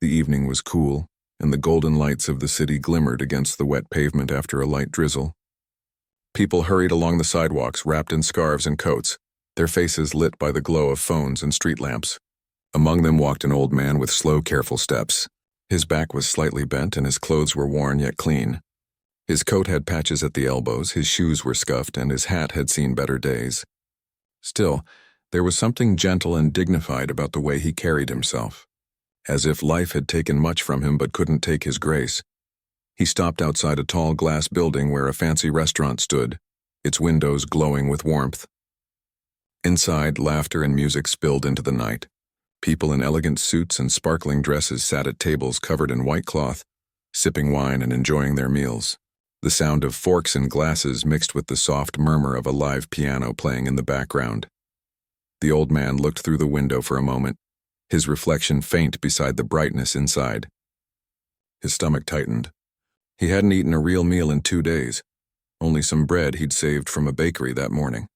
The evening was cool, and the golden lights of the city glimmered against the wet pavement after a light drizzle. People hurried along the sidewalks wrapped in scarves and coats, their faces lit by the glow of phones and street lamps. Among them walked an old man with slow, careful steps. His back was slightly bent and his clothes were worn yet clean. His coat had patches at the elbows, his shoes were scuffed, and his hat had seen better days. Still, there was something gentle and dignified about the way he carried himself, as if life had taken much from him but couldn't take his grace. He stopped outside a tall glass building where a fancy restaurant stood, its windows glowing with warmth. Inside, laughter and music spilled into the night. People in elegant suits and sparkling dresses sat at tables covered in white cloth, sipping wine and enjoying their meals. The sound of forks and glasses mixed with the soft murmur of a live piano playing in the background. The old man looked through the window for a moment, his reflection faint beside the brightness inside. His stomach tightened. He hadn't eaten a real meal in 2 days, only some bread he'd saved from a bakery that morning.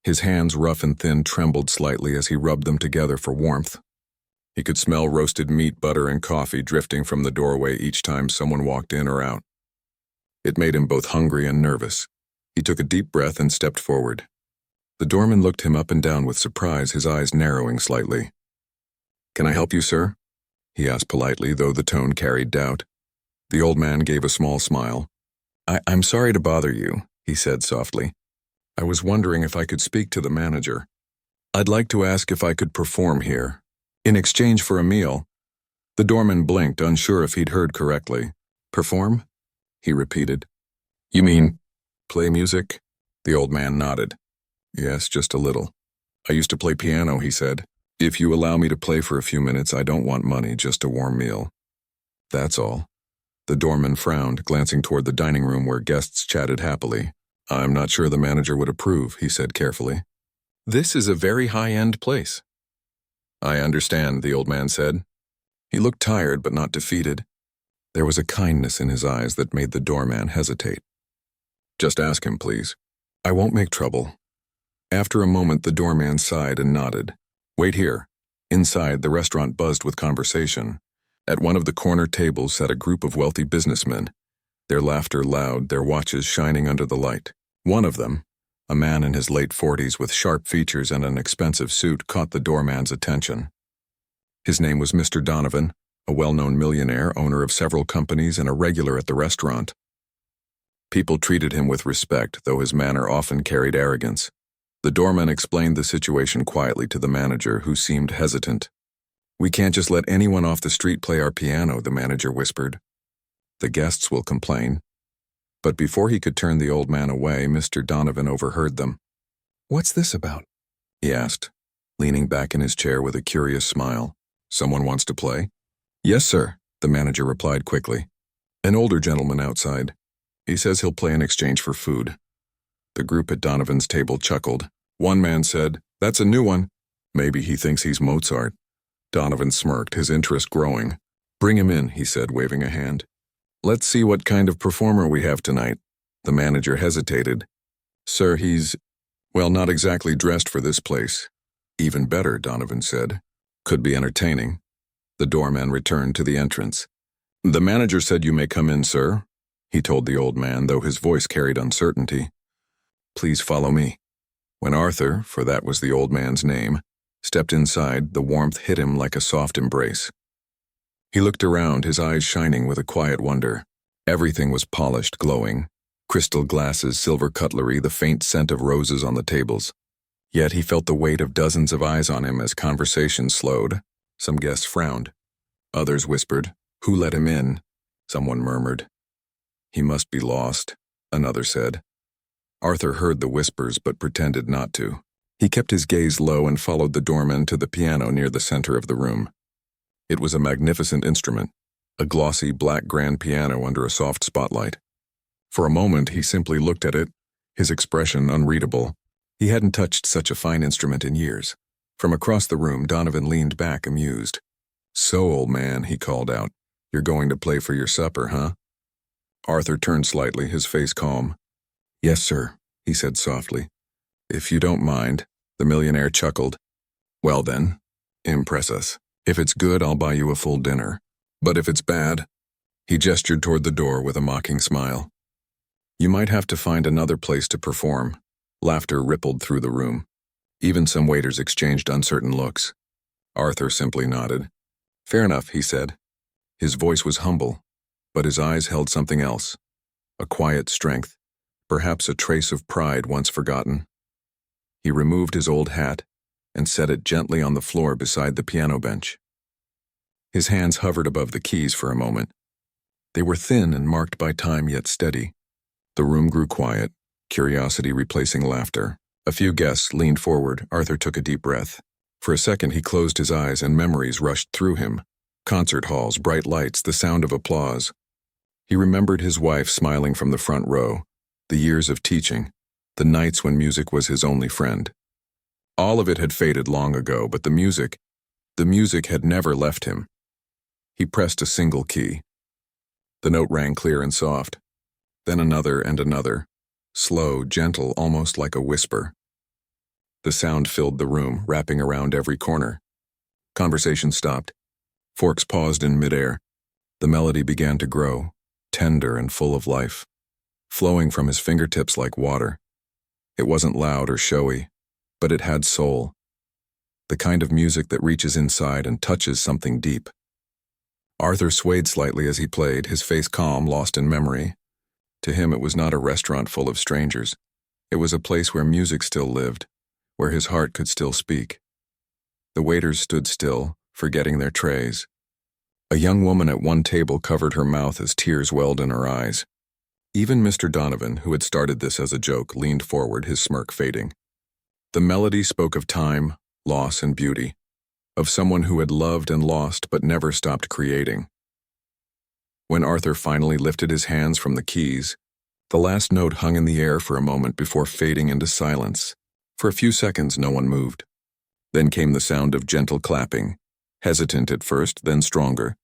His hands, rough and thin, trembled slightly as he rubbed them together for warmth. He could smell roasted meat, butter, and coffee drifting from the doorway each time someone walked in or out. It made him both hungry and nervous. He took a deep breath and stepped forward. The doorman looked him up and down with surprise, his eyes narrowing slightly. "Can I help you, sir?" he asked politely, though the tone carried doubt. The old man gave a small smile. I'm sorry to bother you," he said softly. "I was wondering if I could speak to the manager. I'd like to ask if I could perform here, in exchange for a meal." The doorman blinked, unsure if he'd heard correctly. "Perform?" he repeated. "You mean, play music?" The old man nodded. "Yes, just a little. I used to play piano," he said. "If you allow me to play for a few minutes, I don't want money, just a warm meal. That's all." The doorman frowned, glancing toward the dining room where guests chatted happily. "I'm not sure the manager would approve," he said carefully. "This is a very high-end place." "I understand," the old man said. He looked tired but not defeated. There was a kindness in his eyes that made the doorman hesitate. "Just ask him, please. I won't make trouble." After a moment, the doorman sighed and nodded. "Wait here." Inside, the restaurant buzzed with conversation. At one of the corner tables sat a group of wealthy businessmen, their laughter loud, their watches shining under the light. One of them, a man in his late 40s with sharp features and an expensive suit, caught the doorman's attention. His name was Mr. Donovan, a well-known millionaire, owner of several companies and a regular at the restaurant. People treated him with respect, though his manner often carried arrogance. The doorman explained the situation quietly to the manager, who seemed hesitant. "We can't just let anyone off the street play our piano," the manager whispered. "The guests will complain." But before he could turn the old man away, Mr. Donovan overheard them. "What's this about?" he asked, leaning back in his chair with a curious smile. "Someone wants to play?" "Yes, sir," the manager replied quickly. "An older gentleman outside. He says he'll play in exchange for food." The group at Donovan's table chuckled. One man said, "That's a new one. Maybe he thinks he's Mozart." Donovan smirked, his interest growing. "Bring him in," he said, waving a hand. "Let's see what kind of performer we have tonight." The manager hesitated. "Sir, well, not exactly dressed for this place." "Even better," Donovan said. "Could be entertaining." The doorman returned to the entrance. "The manager said you may come in, sir," he told the old man, though his voice carried uncertainty. "Please follow me." When Arthur, for that was the old man's name, stepped inside, the warmth hit him like a soft embrace. He looked around, his eyes shining with a quiet wonder. Everything was polished, glowing. Crystal glasses, silver cutlery, the faint scent of roses on the tables. Yet he felt the weight of dozens of eyes on him as conversation slowed. Some guests frowned. Others whispered, "Who let him in?" Someone murmured, "He must be lost," another said. Arthur heard the whispers but pretended not to. He kept his gaze low and followed the doorman to the piano near the center of the room. It was a magnificent instrument, a glossy black grand piano under a soft spotlight. For a moment he simply looked at it, his expression unreadable. He hadn't touched such a fine instrument in years. From across the room, Donovan leaned back, amused. "So, old man," he called out, "you're going to play for your supper, huh?" Arthur turned slightly, his face calm. "Yes, sir," he said softly. "If you don't mind." The millionaire chuckled. "Well then, impress us. If it's good, I'll buy you a full dinner. But if it's bad, he gestured toward the door with a mocking smile. You might have to find another place to perform. Laughter rippled through the room. Even some waiters exchanged uncertain looks. Arthur simply nodded. Fair enough, he said. His voice was humble, but his eyes held something else. A quiet strength, perhaps a trace of pride once forgotten. He removed his old hat and set it gently on the floor beside the piano bench. His hands hovered above the keys for a moment. They were thin and marked by time yet steady. The room grew quiet, curiosity replacing laughter. A few guests leaned forward. Arthur took a deep breath. For a second he closed his eyes and memories rushed through him. Concert halls, bright lights, the sound of applause. He remembered his wife smiling from the front row, the years of teaching, the nights when music was his only friend. All of it had faded long ago, but the music had never left him. He pressed a single key. The note rang clear and soft. Then another and another, slow, gentle, almost like a whisper. The sound filled the room, wrapping around every corner. Conversation stopped. Forks paused in midair. The melody began to grow, tender and full of life, flowing from his fingertips like water. It wasn't loud or showy, but it had soul. The kind of music that reaches inside and touches something deep. Arthur swayed slightly as he played, his face calm, lost in memory. To him it was not a restaurant full of strangers. It was a place where music still lived, where his heart could still speak. The waiters stood still, forgetting their trays. A young woman at one table covered her mouth as tears welled in her eyes. Even Mr. Donovan, who had started this as a joke, leaned forward, his smirk fading. The melody spoke of time, loss, and beauty, of someone who had loved and lost but never stopped creating. When Arthur finally lifted his hands from the keys, the last note hung in the air for a moment before fading into silence. For a few seconds, no one moved. Then came the sound of gentle clapping, hesitant at first, then stronger.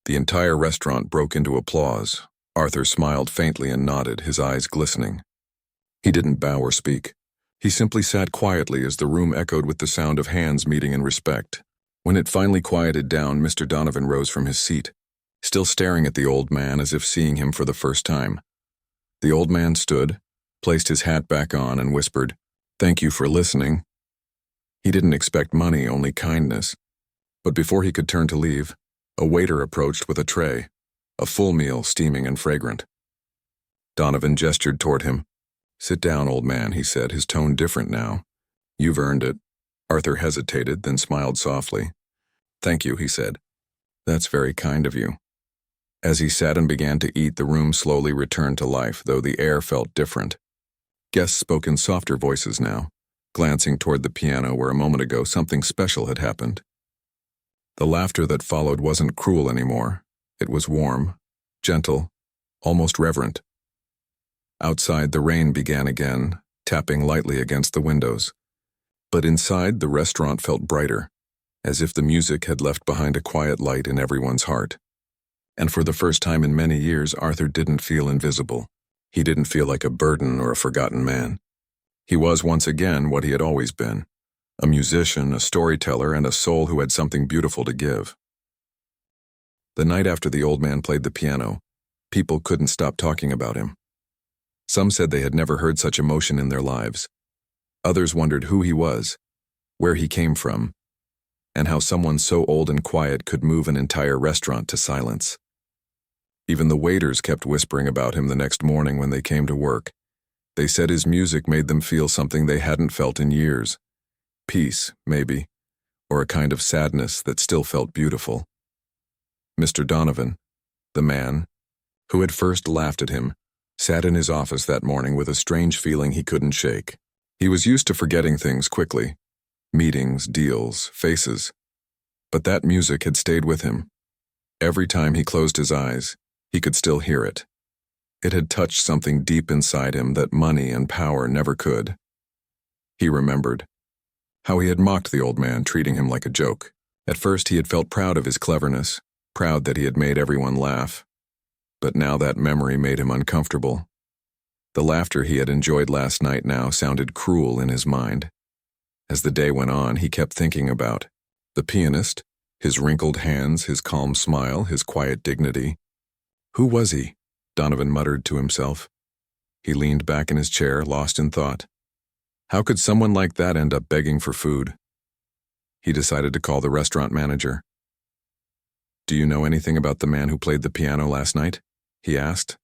The entire restaurant broke into applause. Arthur smiled faintly and nodded, his eyes glistening. He didn't bow or speak. He simply sat quietly as the room echoed with the sound of hands meeting in respect. When it finally quieted down, Mr. Donovan rose from his seat, still staring at the old man as if seeing him for the first time. The old man stood, placed his hat back on, and whispered, "Thank you for listening." He didn't expect money, only kindness. But before he could turn to leave, a waiter approached with a tray, a full meal, steaming and fragrant. Donovan gestured toward him. "Sit down, old man," he said, his tone different now. "You've earned it." Arthur hesitated, then smiled softly. "Thank you," he said. "That's very kind of you." As he sat and began to eat, the room slowly returned to life, though the air felt different. Guests spoke in softer voices now, glancing toward the piano where a moment ago something special had happened. The laughter that followed wasn't cruel anymore. It was warm, gentle, almost reverent. Outside, the rain began again, tapping lightly against the windows. But inside, the restaurant felt brighter, as if the music had left behind a quiet light in everyone's heart. And for the first time in many years, Arthur didn't feel invisible. He didn't feel like a burden or a forgotten man. He was once again what he had always been, a musician, a storyteller, and a soul who had something beautiful to give. The night after the old man played the piano, people couldn't stop talking about him. Some said they had never heard such emotion in their lives. Others wondered who he was, where he came from, and how someone so old and quiet could move an entire restaurant to silence. Even the waiters kept whispering about him the next morning when they came to work. They said his music made them feel something they hadn't felt in years. Peace, maybe, or a kind of sadness that still felt beautiful. Mr. Donovan, the man who had first laughed at him, sat in his office that morning with a strange feeling he couldn't shake. He was used to forgetting things quickly, meetings, deals, faces. But that music had stayed with him. Every time he closed his eyes, he could still hear it. It had touched something deep inside him that money and power never could. He remembered how he had mocked the old man, treating him like a joke. At first he had felt proud of his cleverness, proud that he had made everyone laugh. But now that memory made him uncomfortable. The laughter he had enjoyed last night now sounded cruel in his mind. As the day went on, he kept thinking about the pianist, His wrinkled hands, his calm smile, his quiet dignity. Who was he? Donovan muttered to himself. He leaned back in his chair, lost in thought. How could someone like that end up begging for food? He decided to call the restaurant manager. Do you know anything about the man who played the piano last night? He asked.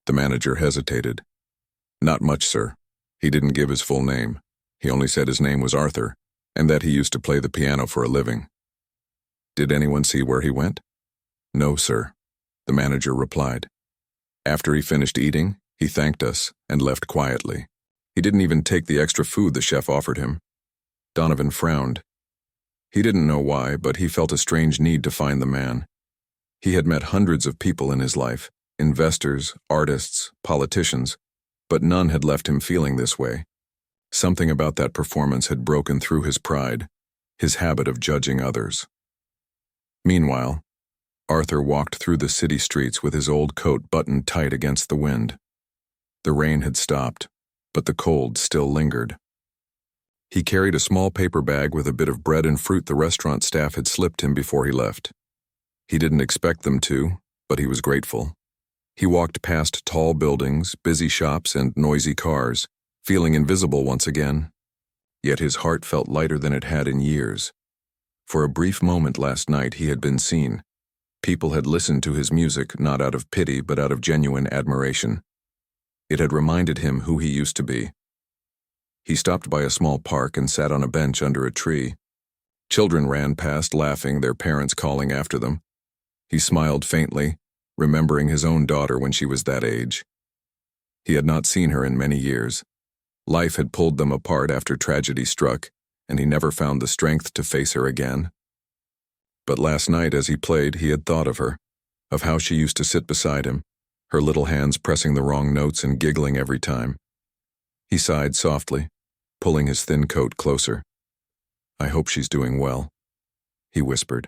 The manager hesitated. Not much, sir. He didn't give his full name. He only said his name was Arthur, and that he used to play the piano for a living. Did anyone see where he went? No, sir, the manager replied. After he finished eating, he thanked us and left quietly. He didn't even take the extra food the chef offered him. Donovan frowned. He didn't know why, but he felt a strange need to find the man. He had met hundreds of people in his life, investors, artists, politicians, but none had left him feeling this way. Something about that performance had broken through his pride, his habit of judging others. Meanwhile, Arthur walked through the city streets with his old coat buttoned tight against the wind. The rain had stopped, but the cold still lingered. He carried a small paper bag with a bit of bread and fruit the restaurant staff had slipped him before he left. He didn't expect them to, but he was grateful. He walked past tall buildings, busy shops, and noisy cars, feeling invisible once again. Yet his heart felt lighter than it had in years. For a brief moment last night he had been seen. People had listened to his music not out of pity but out of genuine admiration. It had reminded him who he used to be. He stopped by a small park and sat on a bench under a tree. Children ran past laughing, their parents calling after them. He smiled faintly, remembering his own daughter when she was that age. He had not seen her in many years. Life had pulled them apart after tragedy struck, and he never found the strength to face her again. But last night as he played, he had thought of her, of how she used to sit beside him, her little hands pressing the wrong notes and giggling every time. He sighed softly, pulling his thin coat closer. I hope she's doing well, he whispered.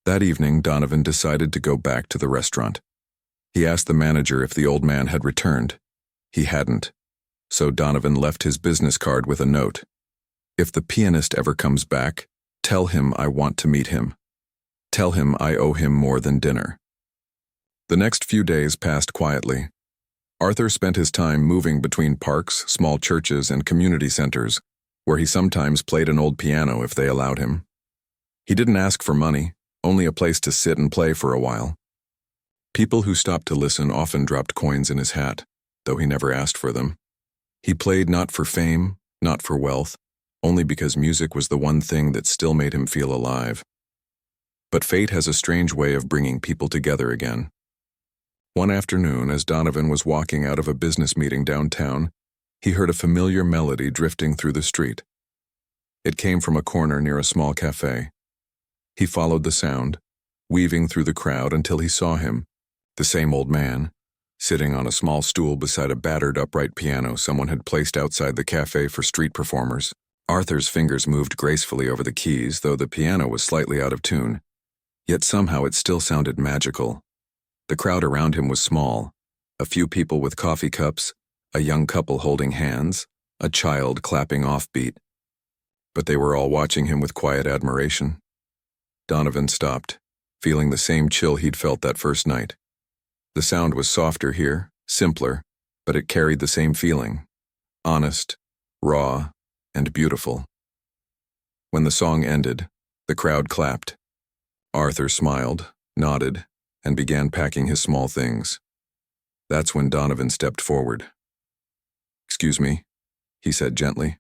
That evening, Donovan decided to go back to the restaurant. He asked the manager if the old man had returned. He hadn't, so Donovan left his business card with a note. If the pianist ever comes back, tell him I want to meet him. Tell him I owe him more than dinner. The next few days passed quietly. Arthur spent his time moving between parks, small churches, and community centers, where he sometimes played an old piano if they allowed him. He didn't ask for money, only a place to sit and play for a while. People who stopped to listen often dropped coins in his hat, though he never asked for them. He played not for fame, not for wealth, only because music was the one thing that still made him feel alive. But fate has a strange way of bringing people together again. One afternoon, as Donovan was walking out of a business meeting downtown, he heard a familiar melody drifting through the street. It came from a corner near a small cafe. He followed the sound, weaving through the crowd until he saw him, the same old man, sitting on a small stool beside a battered upright piano someone had placed outside the cafe for street performers. Arthur's fingers moved gracefully over the keys, though the piano was slightly out of tune. Yet somehow it still sounded magical. The crowd around him was small, a few people with coffee cups, a young couple holding hands, a child clapping offbeat. But they were all watching him with quiet admiration. Donovan stopped, feeling the same chill he'd felt that first night. The sound was softer here, simpler, but it carried the same feeling. Honest, raw, and beautiful. When the song ended, the crowd clapped. Arthur smiled, nodded, and began packing his small things. That's when Donovan stepped forward. "Excuse me," he said gently.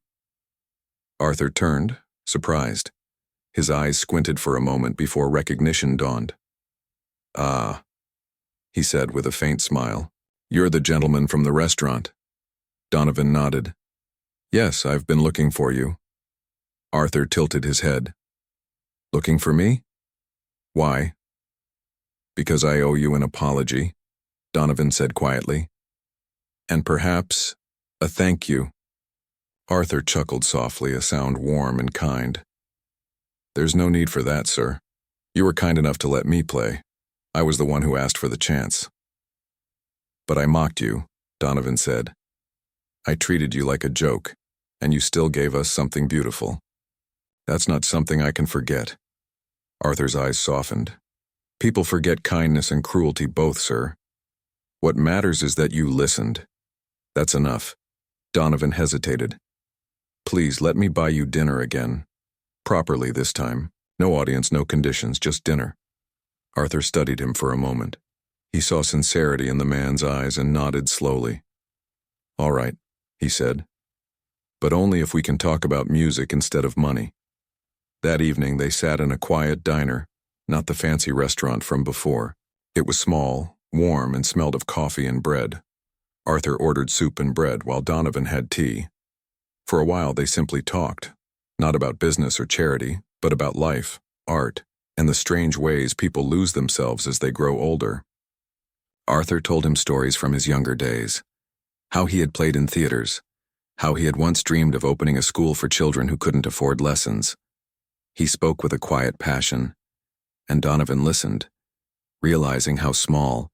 Arthur turned, surprised. His eyes squinted for a moment before recognition dawned. "Ah," he said with a faint smile. "You're the gentleman from the restaurant." Donovan nodded. "Yes, I've been looking for you." Arthur tilted his head. "Looking for me? Why?" "Because I owe you an apology," Donovan said quietly. "And perhaps a thank you." Arthur chuckled softly, a sound warm and kind. "There's no need for that, sir. You were kind enough to let me play. I was the one who asked for the chance." "But I mocked you," Donovan said. "I treated you like a joke, and you still gave us something beautiful. That's not something I can forget." Arthur's eyes softened. People forget kindness and cruelty both, sir. What matters is that you listened. That's enough. Donovan hesitated. Please let me buy you dinner again. Properly this time. No audience, no conditions, just dinner. Arthur studied him for a moment. He saw sincerity in the man's eyes and nodded slowly. All right, he said. But only if we can talk about music instead of money. That evening they sat in a quiet diner, not the fancy restaurant from before. It was small, warm, and smelled of coffee and bread. Arthur ordered soup and bread while Donovan had tea. For a while they simply talked, not about business or charity, but about life, art, and the strange ways people lose themselves as they grow older. Arthur told him stories from his younger days, how he had played in theaters, how he had once dreamed of opening a school for children who couldn't afford lessons. He spoke with a quiet passion, and Donovan listened, realizing how small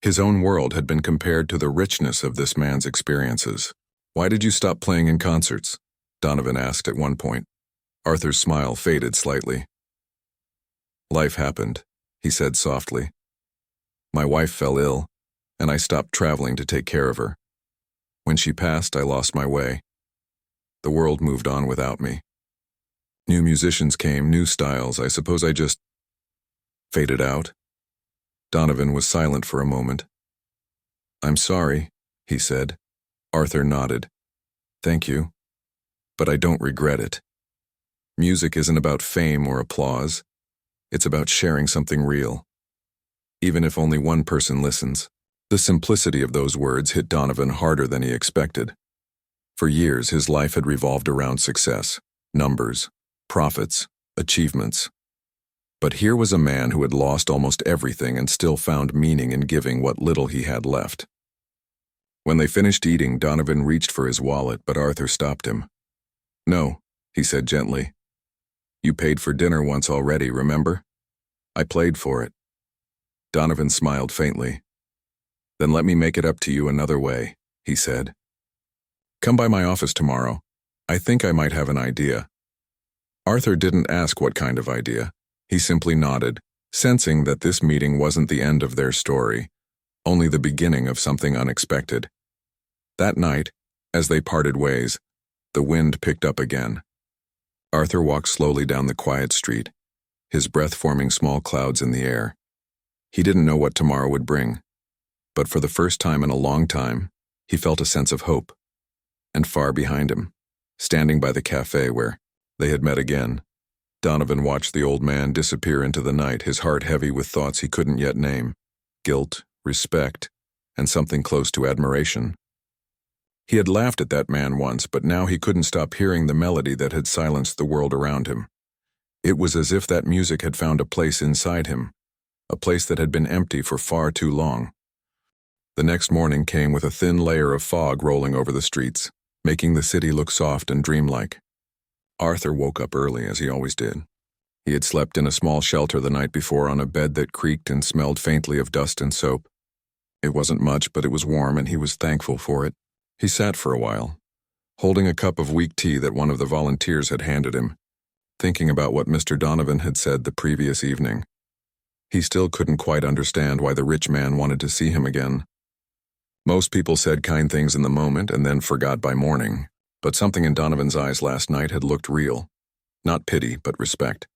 his own world had been compared to the richness of this man's experiences. Why did you stop playing in concerts? Donovan asked at one point. Arthur's smile faded slightly. Life happened, he said softly. My wife fell ill, and I stopped traveling to take care of her. When she passed, I lost my way. The world moved on without me. New musicians came, new styles. I suppose I just faded out. Donovan was silent for a moment. I'm sorry, he said. Arthur nodded. Thank you. But I don't regret it. Music isn't about fame or applause. It's about sharing something real. Even if only one person listens. The simplicity of those words hit Donovan harder than he expected. For years, his life had revolved around success, numbers, profits, achievements. But here was a man who had lost almost everything and still found meaning in giving what little he had left. When they finished eating, Donovan reached for his wallet, but Arthur stopped him. No, he said gently. You paid for dinner once already, remember? I played for it. Donovan smiled faintly. Then let me make it up to you another way, he said. Come by my office tomorrow. I think I might have an idea. Arthur didn't ask what kind of idea. He simply nodded, sensing that this meeting wasn't the end of their story, only the beginning of something unexpected. That night, as they parted ways, the wind picked up again. Arthur walked slowly down the quiet street, his breath forming small clouds in the air. He didn't know what tomorrow would bring, but for the first time in a long time, he felt a sense of hope. And far behind him, standing by the cafe where they had met again, Donovan watched the old man disappear into the night, his heart heavy with thoughts he couldn't yet name, guilt, respect, and something close to admiration. He had laughed at that man once, but now he couldn't stop hearing the melody that had silenced the world around him. It was as if that music had found a place inside him, a place that had been empty for far too long. The next morning came with a thin layer of fog rolling over the streets, making the city look soft and dreamlike. Arthur woke up early, as he always did. He had slept in a small shelter the night before on a bed that creaked and smelled faintly of dust and soap. It wasn't much, but it was warm, and he was thankful for it. He sat for a while, holding a cup of weak tea that one of the volunteers had handed him, thinking about what Mr. Donovan had said the previous evening. He still couldn't quite understand why the rich man wanted to see him again. Most people said kind things in the moment and then forgot by morning, but something in Donovan's eyes last night had looked real. Not pity, but respect.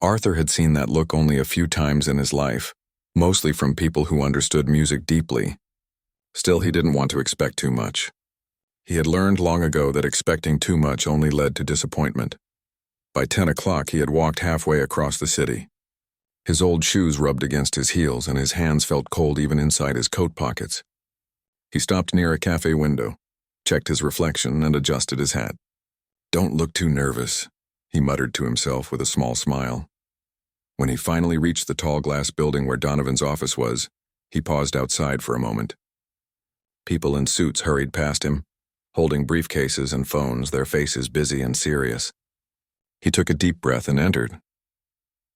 Arthur had seen that look only a few times in his life, mostly from people who understood music deeply. Still, he didn't want to expect too much. He had learned long ago that expecting too much only led to disappointment. By 10 o'clock, he had walked halfway across the city. His old shoes rubbed against his heels, and his hands felt cold even inside his coat pockets. He stopped near a cafe window, checked his reflection, and adjusted his hat. Don't look too nervous, he muttered to himself with a small smile. When he finally reached the tall glass building where Donovan's office was, he paused outside for a moment. People in suits hurried past him, holding briefcases and phones, their faces busy and serious. He took a deep breath and entered.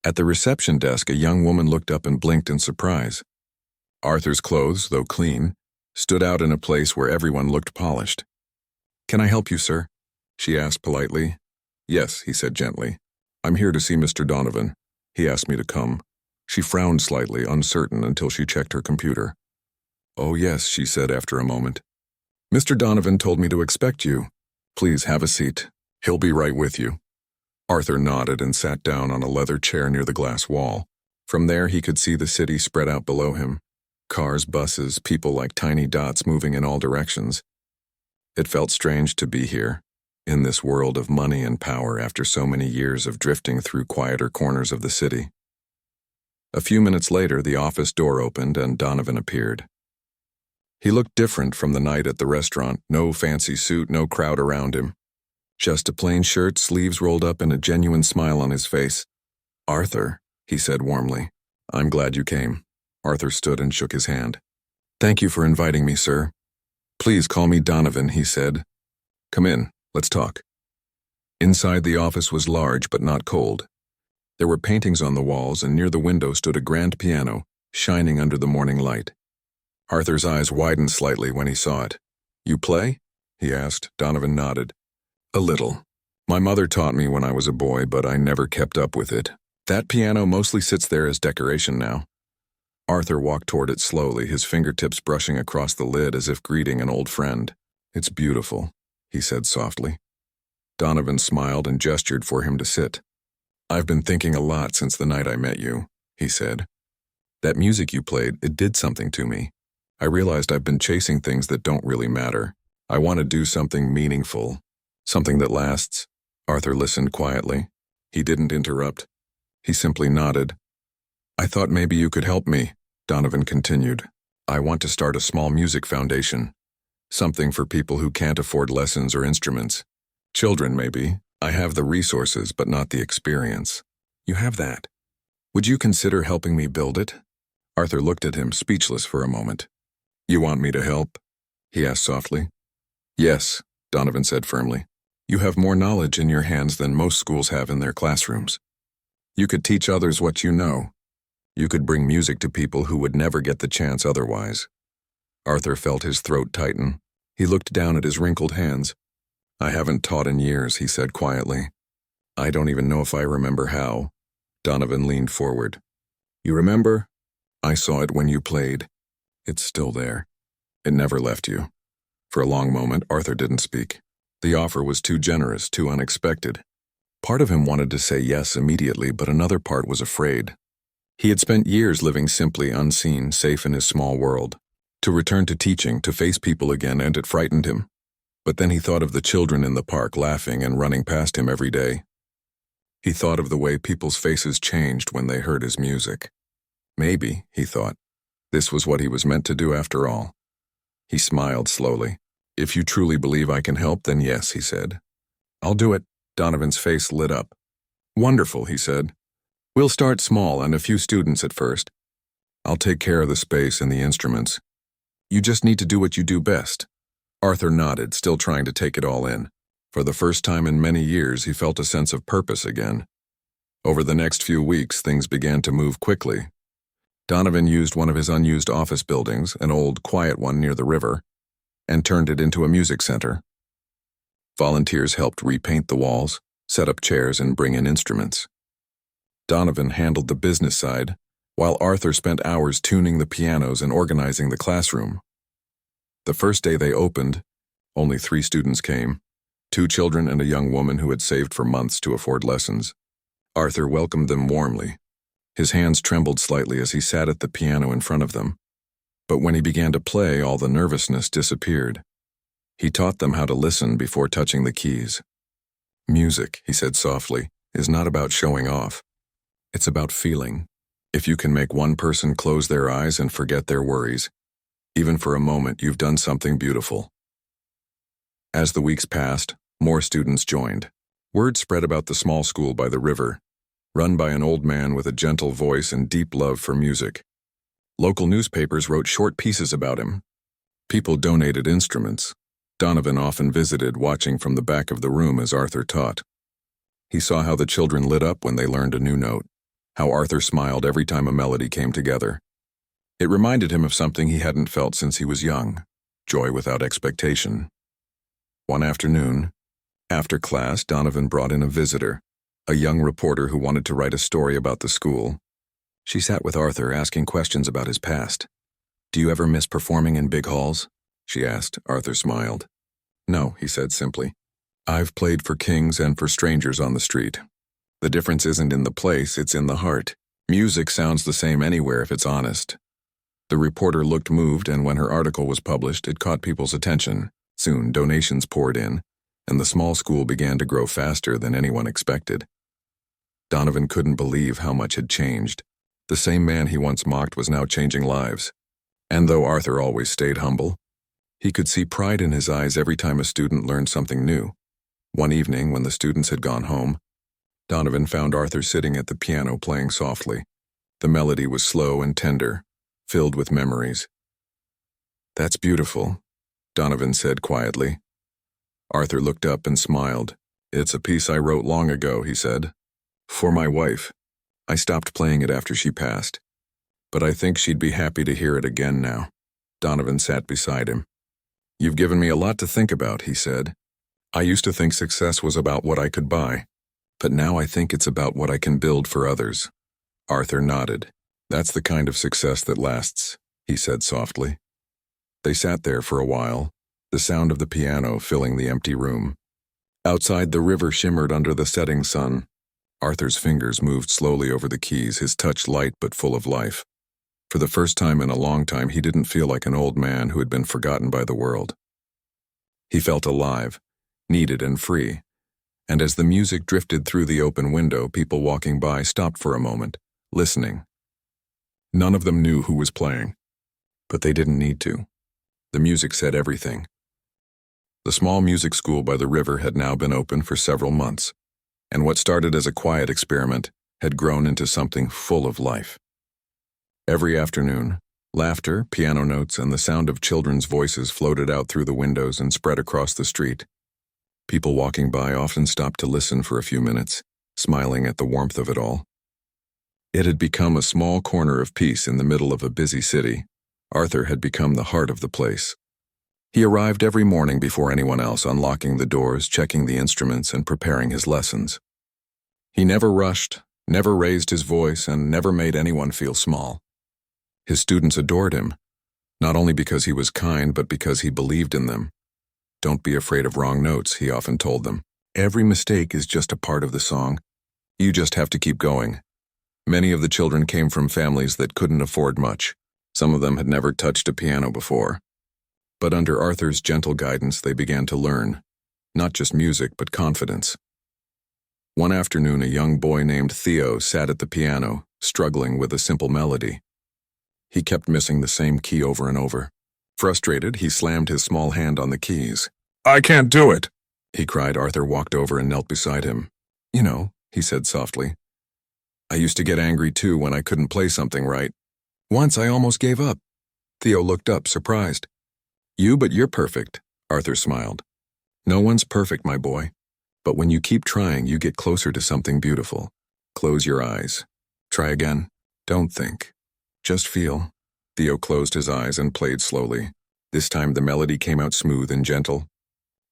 At the reception desk, a young woman looked up and blinked in surprise. Arthur's clothes, though clean, stood out in a place where everyone looked polished. Can I help you, sir? She asked politely. Yes, he said gently. I'm here to see Mr. Donovan. He asked me to come. She frowned slightly, uncertain, until she checked her computer. Oh yes, she said after a moment. Mr. Donovan told me to expect you. Please have a seat. He'll be right with you. Arthur nodded and sat down on a leather chair near the glass wall. From there he could see the city spread out below him. Cars, buses, people like tiny dots moving in all directions. It felt strange to be here, in this world of money and power after so many years of drifting through quieter corners of the city. A few minutes later, the office door opened and Donovan appeared. He looked different from the night at the restaurant, no fancy suit, no crowd around him. Just a plain shirt, sleeves rolled up, and a genuine smile on his face. Arthur, he said warmly. I'm glad you came. Arthur stood and shook his hand. Thank you for inviting me, sir. Please call me Donovan, he said. Come in, let's talk. Inside the office was large but not cold. There were paintings on the walls, and near the window stood a grand piano, shining under the morning light. Arthur's eyes widened slightly when he saw it. You play? He asked. Donovan nodded. A little. My mother taught me when I was a boy, but I never kept up with it. That piano mostly sits there as decoration now. Arthur walked toward it slowly, his fingertips brushing across the lid as if greeting an old friend. It's beautiful, he said softly. Donovan smiled and gestured for him to sit. I've been thinking a lot since the night I met you, he said. That music you played, it did something to me. I realized I've been chasing things that don't really matter. I want to do something meaningful, something that lasts. Arthur listened quietly. He didn't interrupt. He simply nodded. I thought maybe you could help me, Donovan continued. I want to start a small music foundation. Something for people who can't afford lessons or instruments. Children, maybe. I have the resources, but not the experience. You have that. Would you consider helping me build it? Arthur looked at him, speechless for a moment. You want me to help? He asked softly. Yes, Donovan said firmly. You have more knowledge in your hands than most schools have in their classrooms. You could teach others what you know. You could bring music to people who would never get the chance otherwise. Arthur felt his throat tighten. He looked down at his wrinkled hands. I haven't taught in years, he said quietly. I don't even know if I remember how. Donovan leaned forward. You remember? I saw it when you played. It's still there. It never left you. For a long moment, Arthur didn't speak. The offer was too generous, too unexpected. Part of him wanted to say yes immediately, but another part was afraid. He had spent years living simply, unseen, safe in his small world. To return to teaching, to face people again, and it frightened him. But then he thought of the children in the park laughing and running past him every day. He thought of the way people's faces changed when they heard his music. Maybe, he thought, this was what he was meant to do after all. He smiled slowly. If you truly believe I can help, then yes, he said. I'll do it. Donovan's face lit up. Wonderful, he said. We'll start small and a few students at first. I'll take care of the space and the instruments. You just need to do what you do best. Arthur nodded, still trying to take it all in. For the first time in many years, he felt a sense of purpose again. Over the next few weeks, things began to move quickly. Donovan used one of his unused office buildings, an old, quiet one near the river, and turned it into a music center. Volunteers helped repaint the walls, set up chairs, and bring in instruments. Donovan handled the business side, while Arthur spent hours tuning the pianos and organizing the classroom. The first day they opened, only 3 students came, 2 children and a young woman who had saved for months to afford lessons. Arthur welcomed them warmly. His hands trembled slightly as he sat at the piano in front of them. But when he began to play, all the nervousness disappeared. He taught them how to listen before touching the keys. Music, he said softly, is not about showing off. It's about feeling. If you can make one person close their eyes and forget their worries, even for a moment, you've done something beautiful. As the weeks passed, more students joined. Word spread about the small school by the river, run by an old man with a gentle voice and deep love for music. Local newspapers wrote short pieces about him. People donated instruments. Donovan often visited, watching from the back of the room as Arthur taught. He saw how the children lit up when they learned a new note, how Arthur smiled every time a melody came together. It reminded him of something he hadn't felt since he was young, joy without expectation. One afternoon, after class, Donovan brought in a visitor, a young reporter who wanted to write a story about the school. She sat with Arthur, asking questions about his past. "Do you ever miss performing in big halls?" she asked. Arthur smiled. "No," he said simply. "I've played for kings and for strangers on the street. The difference isn't in the place, it's in the heart. Music sounds the same anywhere if it's honest." The reporter looked moved, and when her article was published, it caught people's attention. Soon, donations poured in, and the small school began to grow faster than anyone expected. Donovan couldn't believe how much had changed. The same man he once mocked was now changing lives. And though Arthur always stayed humble, he could see pride in his eyes every time a student learned something new. One evening, when the students had gone home, Donovan found Arthur sitting at the piano playing softly. The melody was slow and tender, filled with memories. "That's beautiful," Donovan said quietly. Arthur looked up and smiled. "It's a piece I wrote long ago," he said. "For my wife. I stopped playing it after she passed. But I think she'd be happy to hear it again now." Donovan sat beside him. "You've given me a lot to think about," he said. "I used to think success was about what I could buy, but now I think it's about what I can build for others." Arthur nodded. "That's the kind of success that lasts," he said softly. They sat there for a while, the sound of the piano filling the empty room. Outside, the river shimmered under the setting sun. Arthur's fingers moved slowly over the keys, his touch light but full of life. For the first time in a long time, he didn't feel like an old man who had been forgotten by the world. He felt alive, needed and free, and as the music drifted through the open window, people walking by stopped for a moment, listening. None of them knew who was playing, but they didn't need to. The music said everything. The small music school by the river had now been open for several months, and what started as a quiet experiment had grown into something full of life. Every afternoon, laughter, piano notes, and the sound of children's voices floated out through the windows and spread across the street. People walking by often stopped to listen for a few minutes, smiling at the warmth of it all. It had become a small corner of peace in the middle of a busy city. Arthur had become the heart of the place. He arrived every morning before anyone else, unlocking the doors, checking the instruments, and preparing his lessons. He never rushed, never raised his voice, and never made anyone feel small. His students adored him, not only because he was kind, but because he believed in them. "Don't be afraid of wrong notes," he often told them. "Every mistake is just a part of the song. You just have to keep going." Many of the children came from families that couldn't afford much. Some of them had never touched a piano before. But under Arthur's gentle guidance, they began to learn, not just music, but confidence. One afternoon, a young boy named Theo sat at the piano, struggling with a simple melody. He kept missing the same key over and over. Frustrated, he slammed his small hand on the keys. "I can't do it," he cried. Arthur walked over and knelt beside him. "You know," he said softly, "I used to get angry too when I couldn't play something right. Once I almost gave up." Theo looked up, surprised. But you're perfect," Arthur smiled. "No one's perfect, my boy. But when you keep trying, you get closer to something beautiful. Close your eyes. Try again. Don't think. Just feel." Theo closed his eyes and played slowly. This time the melody came out smooth and gentle.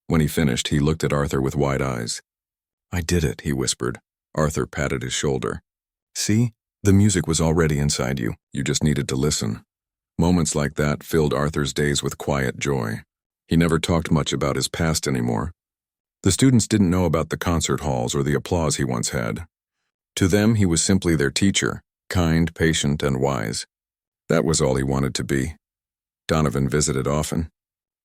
When he finished, he looked at Arthur with wide eyes. "I did it," he whispered. Arthur patted his shoulder. "See? The music was already inside you. You just needed to listen." Moments like that filled Arthur's days with quiet joy. He never talked much about his past anymore. The students didn't know about the concert halls or the applause he once had. To them, he was simply their teacher, kind, patient, and wise. That was all he wanted to be. Donovan visited often.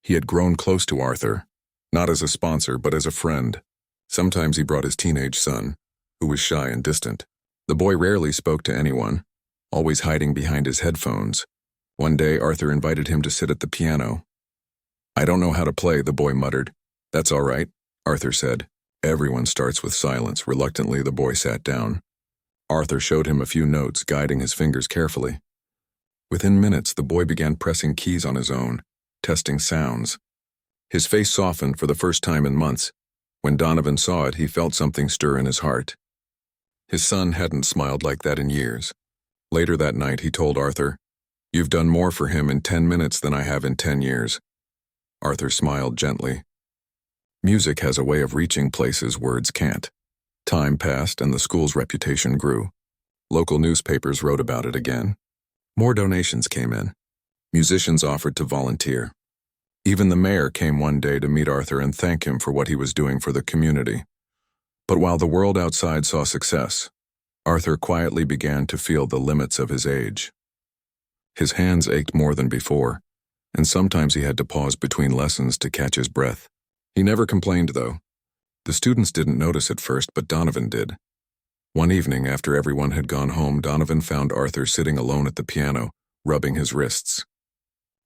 He had grown close to Arthur, not as a sponsor, but as a friend. Sometimes he brought his teenage son, who was shy and distant. The boy rarely spoke to anyone, always hiding behind his headphones. One day, Arthur invited him to sit at the piano. "I don't know how to play," the boy muttered. "That's all right," Arthur said. "Everyone starts with silence." Reluctantly, the boy sat down. Arthur showed him a few notes, guiding his fingers carefully. Within minutes, the boy began pressing keys on his own, testing sounds. His face softened for the first time in months. When Donovan saw it, he felt something stir in his heart. His son hadn't smiled like that in years. Later that night, he told Arthur, "You've done more for him in 10 minutes than I have in 10 years. Arthur smiled gently. Music has a way of reaching places words can't. Time passed and the school's reputation grew. Local newspapers wrote about it again. More donations came in. Musicians offered to volunteer. Even the mayor came one day to meet Arthur and thank him for what he was doing for the community. But while the world outside saw success, Arthur quietly began to feel the limits of his age. His hands ached more than before, and sometimes he had to pause between lessons to catch his breath. He never complained, though. The students didn't notice at first, but Donovan did. One evening, after everyone had gone home, Donovan found Arthur sitting alone at the piano, rubbing his wrists.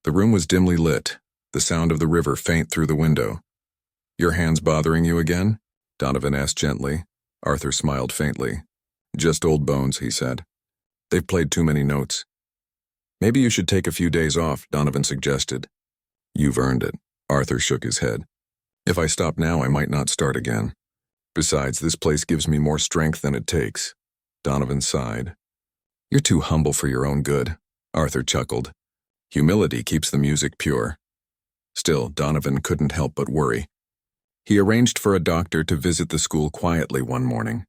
The room was dimly lit, the sound of the river faint through the window. "Your hands bothering you again?" Donovan asked gently. Arthur smiled faintly. "Just old bones," he said. "They've played too many notes." "Maybe you should take a few days off," Donovan suggested. "You've earned it." Arthur shook his head. "If I stop now, I might not start again. Besides, this place gives me more strength than it takes." Donovan sighed. "You're too humble for your own good," Arthur chuckled. "Humility keeps the music pure." Still, Donovan couldn't help but worry. He arranged for a doctor to visit the school quietly one morning.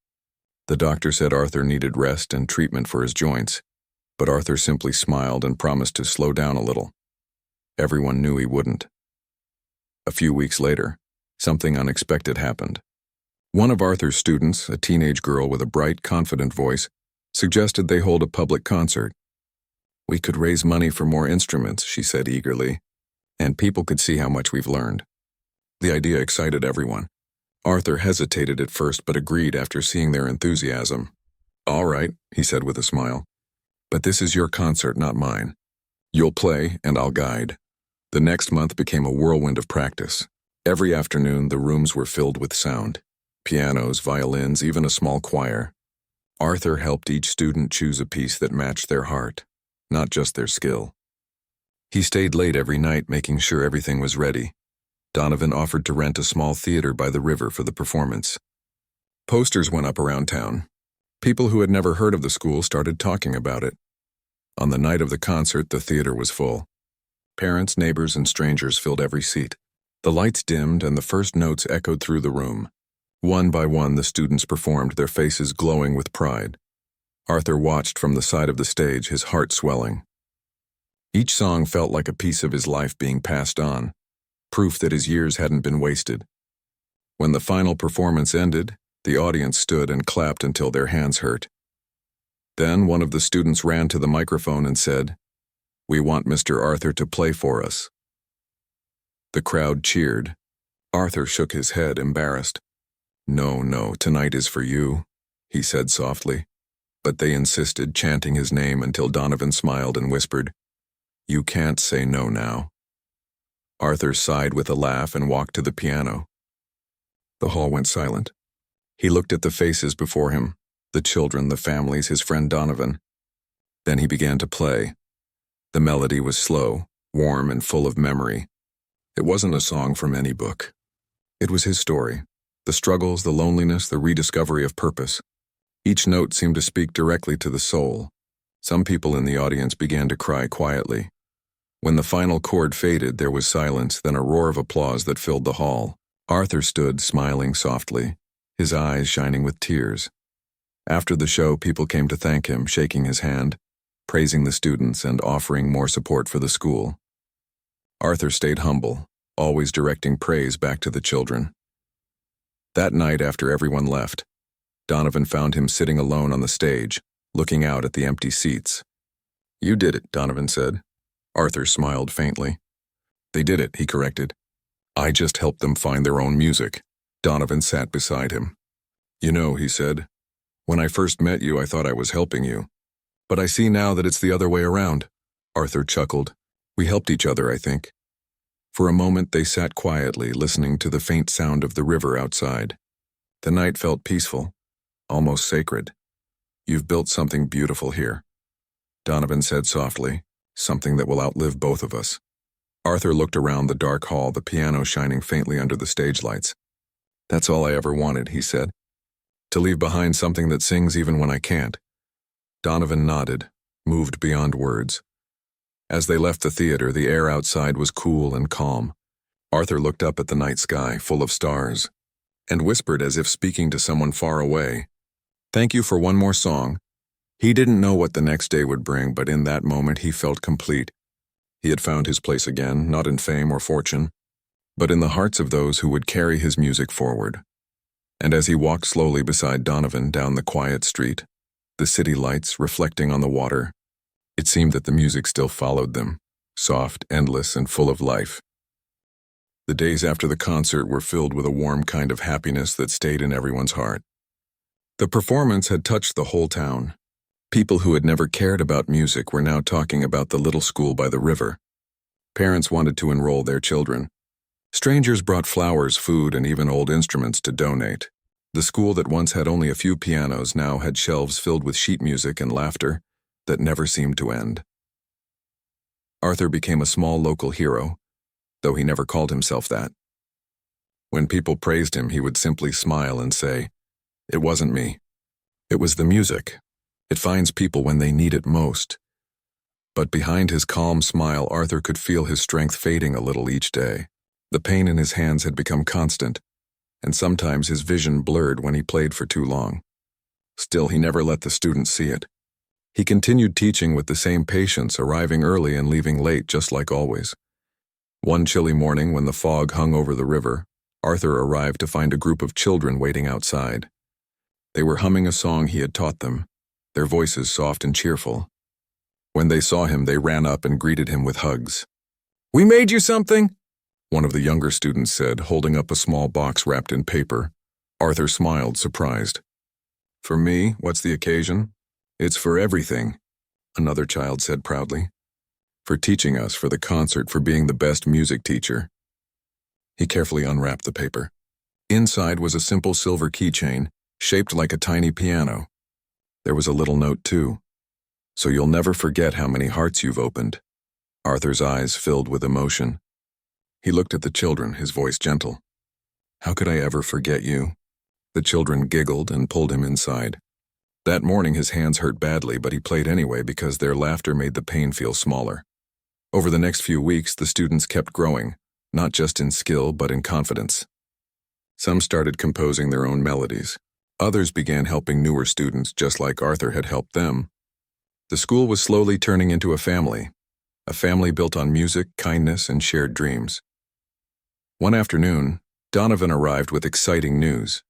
The doctor said Arthur needed rest and treatment for his joints, but Arthur simply smiled and promised to slow down a little. Everyone knew he wouldn't. A few weeks later, something unexpected happened. One of Arthur's students, a teenage girl with a bright, confident voice, suggested they hold a public concert. "We could raise money for more instruments," she said eagerly, "and people could see how much we've learned." The idea excited everyone. Arthur hesitated at first but agreed after seeing their enthusiasm. "All right," he said with a smile. "But this is your concert, not mine. You'll play, and I'll guide." The next month became a whirlwind of practice. Every afternoon, the rooms were filled with sound. Pianos, violins, even a small choir. Arthur helped each student choose a piece that matched their heart, not just their skill. He stayed late every night making sure everything was ready. Donovan offered to rent a small theater by the river for the performance. Posters went up around town. People who had never heard of the school started talking about it. On the night of the concert, the theater was full. Parents, neighbors, and strangers filled every seat. The lights dimmed and the first notes echoed through the room. One by one, the students performed, their faces glowing with pride. Arthur watched from the side of the stage, his heart swelling. Each song felt like a piece of his life being passed on, proof that his years hadn't been wasted. When the final performance ended, the audience stood and clapped until their hands hurt. Then one of the students ran to the microphone and said, "We want Mr. Arthur to play for us." The crowd cheered. Arthur shook his head, embarrassed. No, tonight is for you," he said softly. But they insisted, chanting his name until Donovan smiled and whispered, "You can't say no now." Arthur sighed with a laugh and walked to the piano. The hall went silent. He looked at the faces before him, the children, the families, his friend Donovan. Then he began to play. The melody was slow, warm, and full of memory. It wasn't a song from any book. It was his story, the struggles, the loneliness, the rediscovery of purpose. Each note seemed to speak directly to the soul. Some people in the audience began to cry quietly. When the final chord faded, there was silence, then a roar of applause that filled the hall. Arthur stood, smiling softly, his eyes shining with tears. After the show, people came to thank him, shaking his hand, praising the students, and offering more support for the school. Arthur stayed humble, always directing praise back to the children. That night, after everyone left, Donovan found him sitting alone on the stage, looking out at the empty seats. "You did it," Donovan said. Arthur smiled faintly. "They did it," he corrected. "I just helped them find their own music." Donovan sat beside him. "You know," he said, "when I first met you, I thought I was helping you. But I see now that it's the other way around." Arthur chuckled. "We helped each other, I think." For a moment, they sat quietly, listening to the faint sound of the river outside. The night felt peaceful, almost sacred. "You've built something beautiful here," Donovan said softly, "something that will outlive both of us." Arthur looked around the dark hall, the piano shining faintly under the stage lights. "That's all I ever wanted," he said. "To leave behind something that sings even when I can't." Donovan nodded, moved beyond words. As they left the theater, the air outside was cool and calm. Arthur looked up at the night sky, full of stars. and whispered as if speaking to someone far away, "Thank you for one more song." He didn't know what the next day would bring, but in that moment he felt complete. He had found his place again, not in fame or fortune, but in the hearts of those who would carry his music forward. And as he walked slowly beside Donovan down the quiet street, the city lights reflecting on the water, it seemed that the music still followed them, soft, endless, and full of life. The days after the concert were filled with a warm kind of happiness that stayed in everyone's heart. The performance had touched the whole town. People who had never cared about music were now talking about the little school by the river. Parents wanted to enroll their children. Strangers brought flowers, food, and even old instruments to donate. The school that once had only a few pianos now had shelves filled with sheet music and laughter that never seemed to end. Arthur became a small local hero, though he never called himself that. When people praised him, he would simply smile and say, "It wasn't me. It was the music. It finds people when they need it most." But behind his calm smile, Arthur could feel his strength fading a little each day. The pain in his hands had become constant, and sometimes his vision blurred when he played for too long. Still, he never let the students see it. He continued teaching with the same patience, arriving early and leaving late just like always. One chilly morning, when the fog hung over the river, Arthur arrived to find a group of children waiting outside. They were humming a song he had taught them, their voices soft and cheerful. When they saw him, they ran up and greeted him with hugs. "We made you something," one of the younger students said, holding up a small box wrapped in paper. Arthur smiled, surprised. "For me, what's the occasion?" "It's for everything," another child said proudly. "For teaching us, for the concert, for being the best music teacher." He carefully unwrapped the paper. Inside was a simple silver keychain, shaped like a tiny piano. There was a little note, too. "So you'll never forget how many hearts you've opened." Arthur's eyes filled with emotion. He looked at the children, his voice gentle. "How could I ever forget you?" The children giggled and pulled him inside. That morning his hands hurt badly, but he played anyway because their laughter made the pain feel smaller. Over the next few weeks, the students kept growing, not just in skill but in confidence. Some started composing their own melodies. Others began helping newer students just like Arthur had helped them. The school was slowly turning into a family built on music, kindness, and shared dreams. One afternoon, Donovan arrived with exciting news.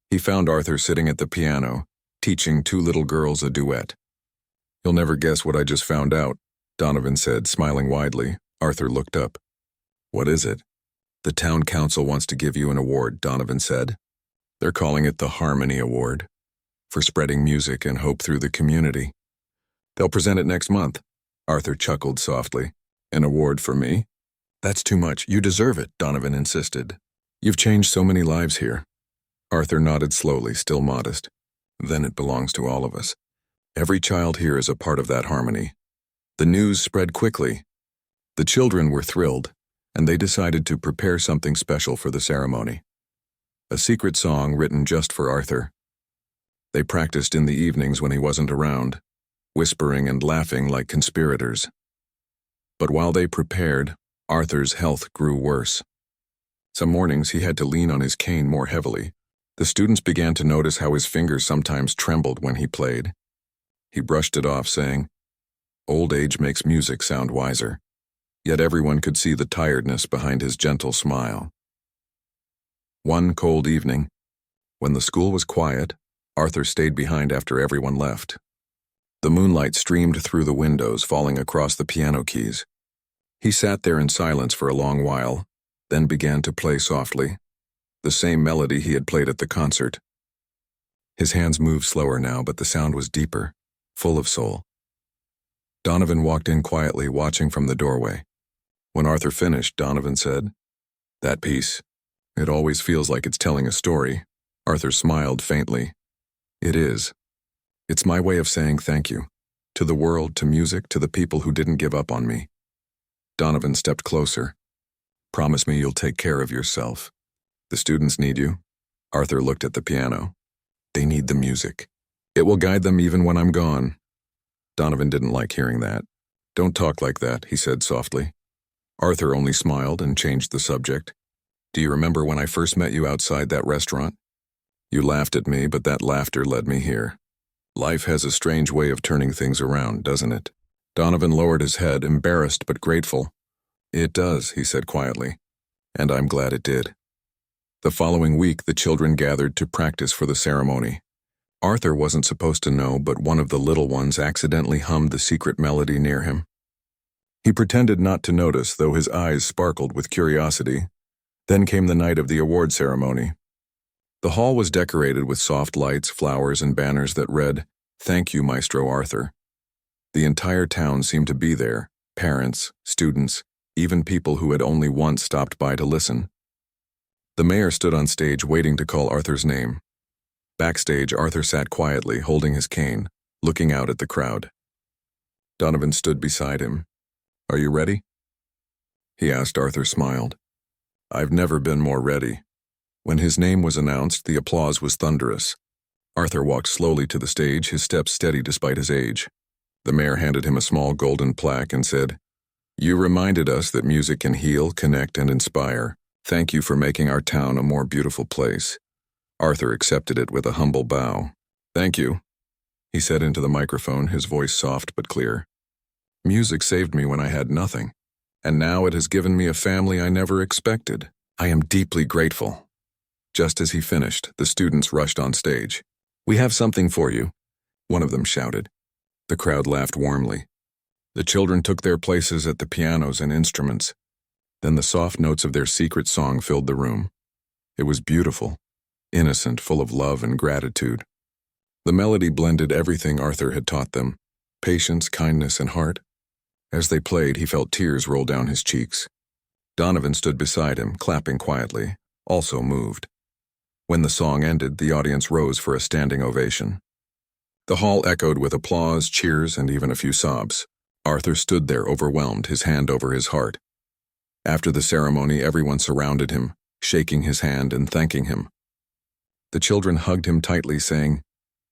He found Arthur sitting at the piano, teaching two little girls a duet. "You'll never guess what I just found out," Donovan said, smiling widely. Arthur looked up. "What is it?" "The town council wants to give you an award," Donovan said. "They're calling it the Harmony Award, for spreading music and hope through the community. They'll present it next month." Arthur chuckled softly. "An award for me? That's too much. You deserve it," Donovan insisted. "You've changed so many lives here." Arthur nodded slowly, still modest. "Then it belongs to all of us. Every child here is a part of that harmony." The news spread quickly. The children were thrilled, and they decided to prepare something special for the ceremony. A secret song written just for Arthur. They practiced in the evenings when he wasn't around, whispering and laughing like conspirators. But while they prepared, Arthur's health grew worse. Some mornings he had to lean on his cane more heavily. The students began to notice how his fingers sometimes trembled when he played. He brushed it off, saying, "Old age makes music sound wiser." Yet everyone could see the tiredness behind his gentle smile. One cold evening, when the school was quiet, Arthur stayed behind after everyone left. The moonlight streamed through the windows, falling across the piano keys. He sat there in silence for a long while, then began to play softly, the same melody he had played at the concert. His hands moved slower now, but the sound was deeper, full of soul. Donovan walked in quietly, watching from the doorway. When Arthur finished, Donovan said, "That piece, it always feels like it's telling a story." Arthur smiled faintly. "It is. It's my way of saying thank you. To the world, to music, to the people who didn't give up on me." Donovan stepped closer. "Promise me you'll take care of yourself. The students need you." Arthur looked at the piano. "They need the music. It will guide them even when I'm gone." Donovan didn't like hearing that. "Don't talk like that," he said softly. Arthur only smiled and changed the subject. Do you remember when I first met you outside that restaurant? You laughed at me, but that laughter led me here. Life has a strange way of turning things around, doesn't it? Donovan lowered his head, embarrassed but grateful. It does, he said quietly, and I'm glad it did. The following week, the children gathered to practice for the ceremony. Arthur wasn't supposed to know, but one of the little ones accidentally hummed the secret melody near him. He pretended not to notice, though his eyes sparkled with curiosity. Then came the night of the award ceremony. The hall was decorated with soft lights, flowers, and banners that read, "Thank you, Maestro Arthur." The entire town seemed to be there, parents, students, even people who had only once stopped by to listen. The mayor stood on stage waiting to call Arthur's name. Backstage, Arthur sat quietly, holding his cane, looking out at the crowd. Donovan stood beside him. "Are you ready?" he asked. Arthur smiled. "I've never been more ready." When his name was announced, the applause was thunderous. Arthur walked slowly to the stage, his steps steady despite his age. The mayor handed him a small golden plaque and said, "You reminded us that music can heal, connect, and inspire. Thank you for making our town a more beautiful place." Arthur accepted it with a humble bow. "Thank you," he said into the microphone, his voice soft but clear. "Music saved me when I had nothing, and now it has given me a family I never expected. I am deeply grateful." Just as he finished, the students rushed on stage. "We have something for you," one of them shouted. The crowd laughed warmly. The children took their places at the pianos and instruments. Then the soft notes of their secret song filled the room. It was beautiful, innocent, full of love and gratitude. The melody blended everything Arthur had taught them, patience, kindness, and heart. As they played, he felt tears roll down his cheeks. Donovan stood beside him, clapping quietly, also moved. When the song ended, the audience rose for a standing ovation. The hall echoed with applause, cheers, and even a few sobs. Arthur stood there overwhelmed, his hand over his heart. After the ceremony, everyone surrounded him, shaking his hand and thanking him. The children hugged him tightly, saying,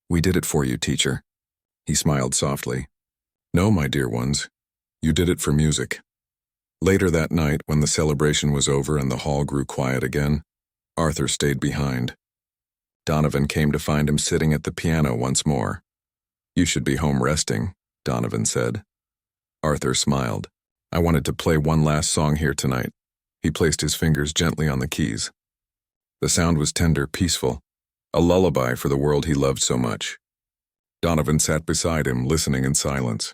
"We did it for you, teacher." He smiled softly. "No, my dear ones, you did it for music." Later that night, when the celebration was over and the hall grew quiet again, Arthur stayed behind. Donovan came to find him sitting at the piano once more. "You should be home resting," Donovan said. Arthur smiled. "I wanted to play one last song here tonight." He placed his fingers gently on the keys. The sound was tender, peaceful, a lullaby for the world he loved so much. Donovan sat beside him, listening in silence.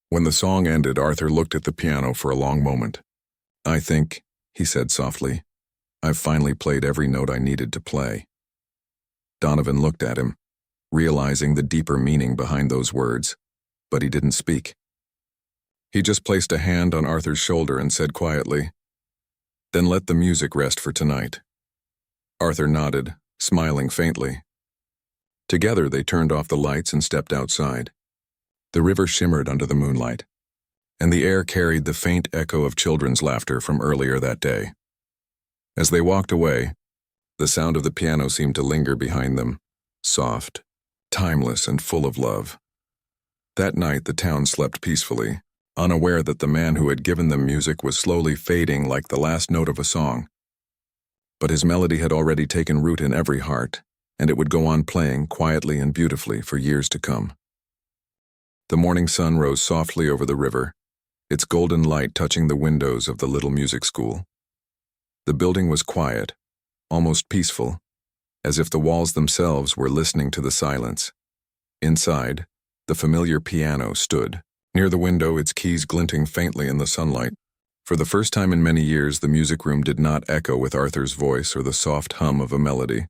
When the song ended, Arthur looked at the piano for a long moment. "I think," he said softly, "I've finally played every note I needed to play." Donovan looked at him, realizing the deeper meaning behind those words, but he didn't speak. He just placed a hand on Arthur's shoulder and said quietly, "Then let the music rest for tonight." Arthur nodded, smiling faintly. Together they turned off the lights and stepped outside. The river shimmered under the moonlight, and the air carried the faint echo of children's laughter from earlier that day. As they walked away, the sound of the piano seemed to linger behind them, soft, timeless, and full of love. That night the town slept peacefully, unaware that the man who had given them music was slowly fading like the last note of a song. But his melody had already taken root in every heart, and it would go on playing quietly and beautifully for years to come. The morning sun rose softly over the river, its golden light touching the windows of the little music school. The building was quiet, almost peaceful, as if the walls themselves were listening to the silence. Inside, the familiar piano stood, near the window, its keys glinting faintly in the sunlight. For the first time in many years, the music room did not echo with Arthur's voice or the soft hum of a melody.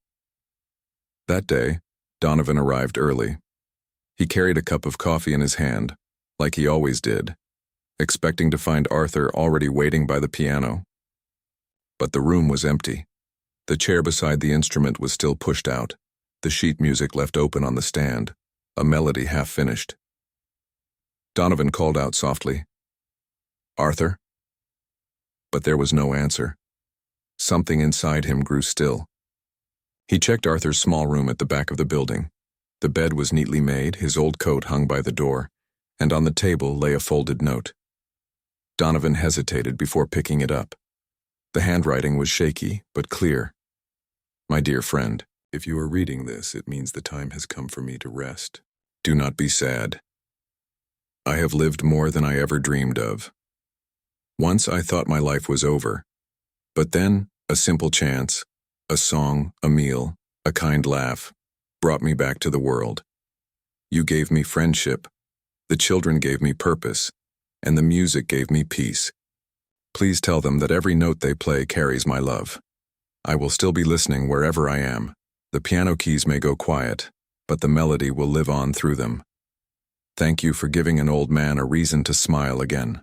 That day, Donovan arrived early. He carried a cup of coffee in his hand, like he always did, expecting to find Arthur already waiting by the piano. But the room was empty. The chair beside the instrument was still pushed out, the sheet music left open on the stand, a melody half finished. Donovan called out softly, "Arthur?" But there was no answer. Something inside him grew still. He checked Arthur's small room at the back of the building. The bed was neatly made, his old coat hung by the door, and on the table lay a folded note. Donovan hesitated before picking it up. The handwriting was shaky, but clear. My dear friend, if you are reading this, it means the time has come for me to rest. Do not be sad. I have lived more than I ever dreamed of. Once I thought my life was over, but then a simple chance, a song, a meal, a kind laugh, brought me back to the world. You gave me friendship, the children gave me purpose, and the music gave me peace. Please tell them that every note they play carries my love. I will still be listening wherever I am. The piano keys may go quiet, but the melody will live on through them. Thank you for giving an old man a reason to smile again.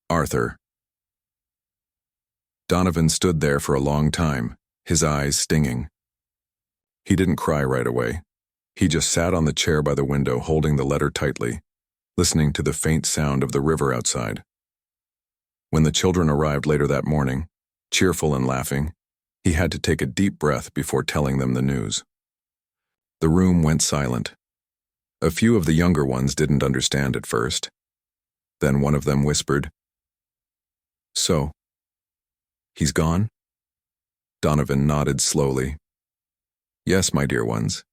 Arthur. Donovan stood there for a long time, his eyes stinging. He didn't cry right away. He just sat on the chair by the window holding the letter tightly, listening to the faint sound of the river outside. When the children arrived later that morning, cheerful and laughing, he had to take a deep breath before telling them the news. The room went silent. A few of the younger ones didn't understand at first. Then one of them whispered, "So, he's gone?" Donovan nodded slowly. "Yes, my dear ones.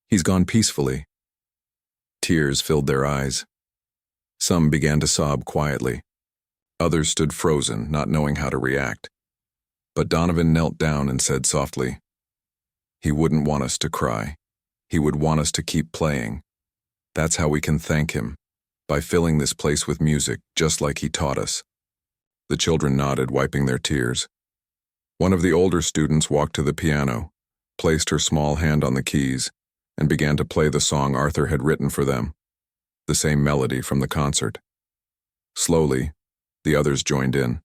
He's gone peacefully." Tears filled their eyes. Some began to sob quietly. Others stood frozen, not knowing how to react. But Donovan knelt down and said softly, "He wouldn't want us to cry. He would want us to keep playing. That's how we can thank him, by filling this place with music, just like he taught us." The children nodded, wiping their tears. One of the older students walked to the piano, placed her small hand on the keys, and began to play the song Arthur had written for them, the same melody from the concert. Slowly, the others joined in.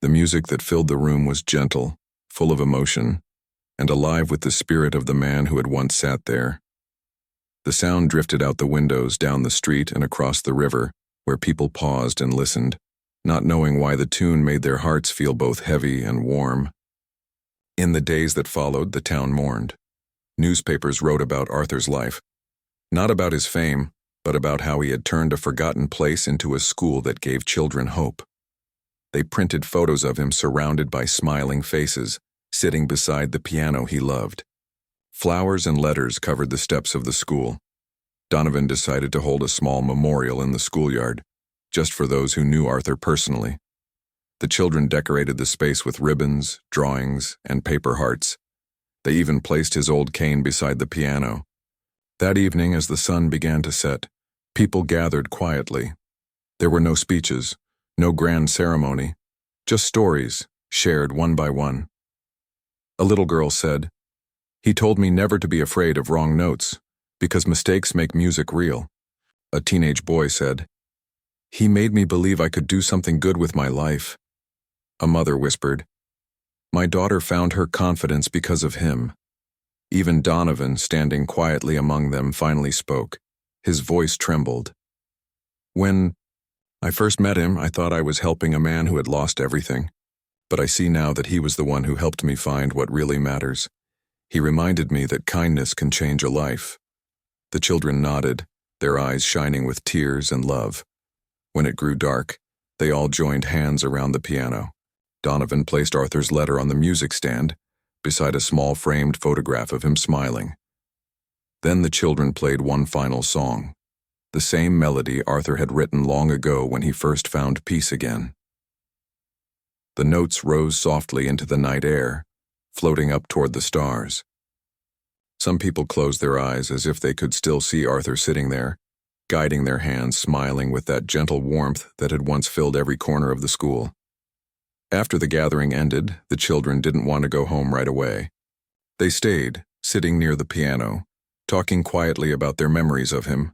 The music that filled the room was gentle, full of emotion, and alive with the spirit of the man who had once sat there. The sound drifted out the windows, down the street, and across the river, where people paused and listened, not knowing why the tune made their hearts feel both heavy and warm. In the days that followed, the town mourned. Newspapers wrote about Arthur's life, not about his fame, but about how he had turned a forgotten place into a school that gave children hope. They printed photos of him surrounded by smiling faces, sitting beside the piano he loved. Flowers and letters covered the steps of the school. Donovan decided to hold a small memorial in the schoolyard, just for those who knew Arthur personally. The children decorated the space with ribbons, drawings, and paper hearts. They even placed his old cane beside the piano. That evening, as the sun began to set, people gathered quietly. There were no speeches, no grand ceremony, just stories, shared one by one. A little girl said, "He told me never to be afraid of wrong notes, because mistakes make music real." A teenage boy said, "He made me believe I could do something good with my life." A mother whispered, "My daughter found her confidence because of him." Even Donovan, standing quietly among them, finally spoke. His voice trembled. "When I first met him, I thought I was helping a man who had lost everything. But I see now that he was the one who helped me find what really matters. He reminded me that kindness can change a life." The children nodded, their eyes shining with tears and love. When it grew dark, they all joined hands around the piano. Donovan placed Arthur's letter on the music stand, beside a small framed photograph of him smiling. Then the children played one final song, the same melody Arthur had written long ago when he first found peace again. The notes rose softly into the night air, floating up toward the stars. Some people closed their eyes as if they could still see Arthur sitting there, guiding their hands, smiling with that gentle warmth that had once filled every corner of the school. After the gathering ended, the children didn't want to go home right away. They stayed, sitting near the piano, talking quietly about their memories of him,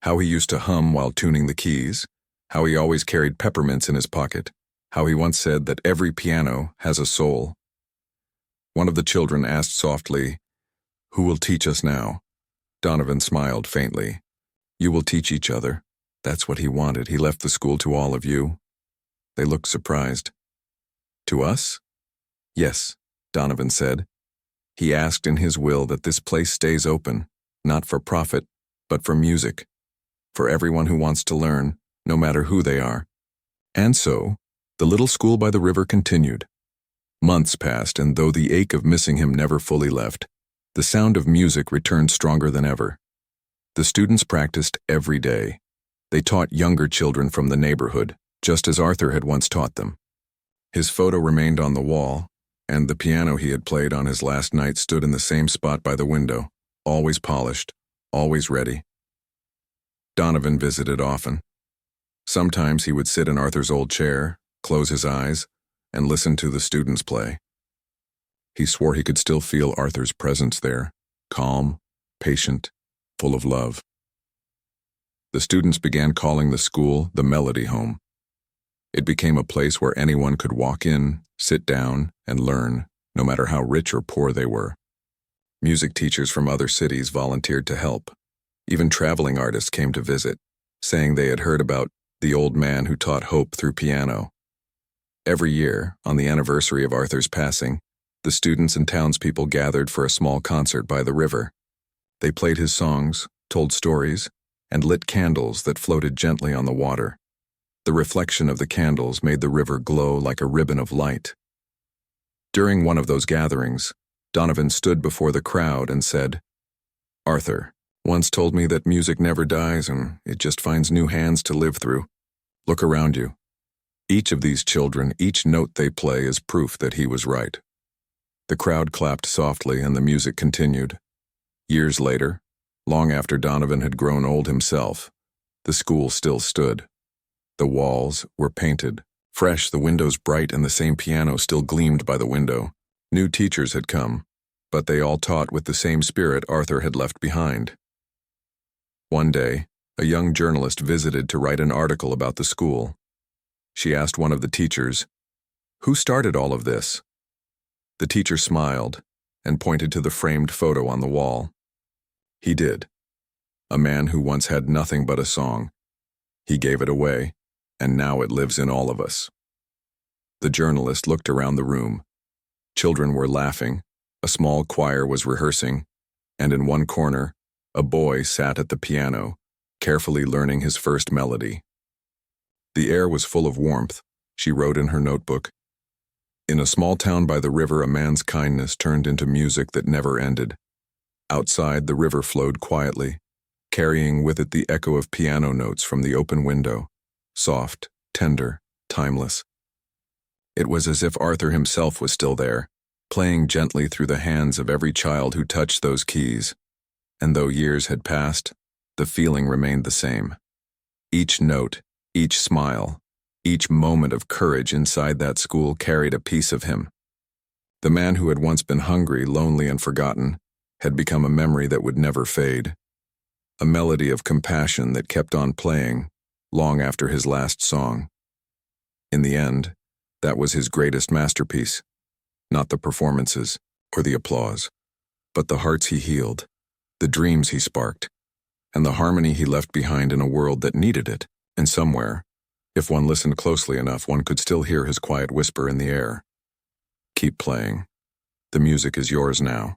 how he used to hum while tuning the keys, how he always carried peppermints in his pocket, how he once said that every piano has a soul. One of the children asked softly, "Who will teach us now?" Donovan smiled faintly. "You will teach each other. That's what he wanted. He left the school to all of you." They looked surprised. "To us?" "Yes," Donovan said. "He asked in his will that this place stays open, not for profit, but for music, for everyone who wants to learn, no matter who they are." And so, The little school by the river continued. Months passed, and though the ache of missing him never fully left, the sound of music returned stronger than ever. The students practiced every day. They taught younger children from the neighborhood, just as Arthur had once taught them. His photo remained on the wall, and the piano he had played on his last night stood in the same spot by the window, always polished, always ready. Donovan visited often. Sometimes he would sit in Arthur's old chair, close his eyes, and listen to the students play. He swore he could still feel Arthur's presence there, calm, patient, full of love. The students began calling the school the Melody Home. It became a place where anyone could walk in, sit down, and learn, no matter how rich or poor they were. Music teachers from other cities volunteered to help. Even traveling artists came to visit, saying they had heard about the old man who taught hope through piano. Every year, on the anniversary of Arthur's passing, the students and townspeople gathered for a small concert by the river. They played his songs, told stories, and lit candles that floated gently on the water. The reflection of the candles made the river glow like a ribbon of light. During one of those gatherings, Donovan stood before the crowd and said, "Arthur once told me that music never dies and it just finds new hands to live through. Look around you. Each of these children, each note they play is proof that he was right." The crowd clapped softly and the music continued. Years later, long after Donovan had grown old himself, the school still stood. The walls were painted, fresh, the windows bright, and the same piano still gleamed by the window. New teachers had come, but they all taught with the same spirit Arthur had left behind. One day, a young journalist visited to write an article about the school. She asked one of the teachers, "Who started all of this?" The teacher smiled and pointed to the framed photo on the wall. He did. A man who once had nothing but a song. He gave it away, and now it lives in all of us. The journalist looked around the room. Children were laughing, a small choir was rehearsing, and in one corner, a boy sat at the piano, carefully learning his first melody. The air was full of warmth. She wrote in her notebook, "In a small town by the river, a man's kindness turned into music that never ended. Outside, the river flowed quietly, carrying with it the echo of piano notes from the open window, soft, tender, timeless. It was as if Arthur himself was still there, playing gently through the hands of every child who touched those keys. And though years had passed, the feeling remained the same. Each note, each smile, each moment of courage inside that school carried a piece of him. The man who had once been hungry, lonely, and forgotten had become a memory that would never fade. A melody of compassion that kept on playing long after his last song. In the end, that was his greatest masterpiece, not the performances or the applause, but the hearts he healed, the dreams he sparked, and the harmony he left behind in a world that needed it. And somewhere, if one listened closely enough, one could still hear his quiet whisper in the air. Keep playing. The music is yours now.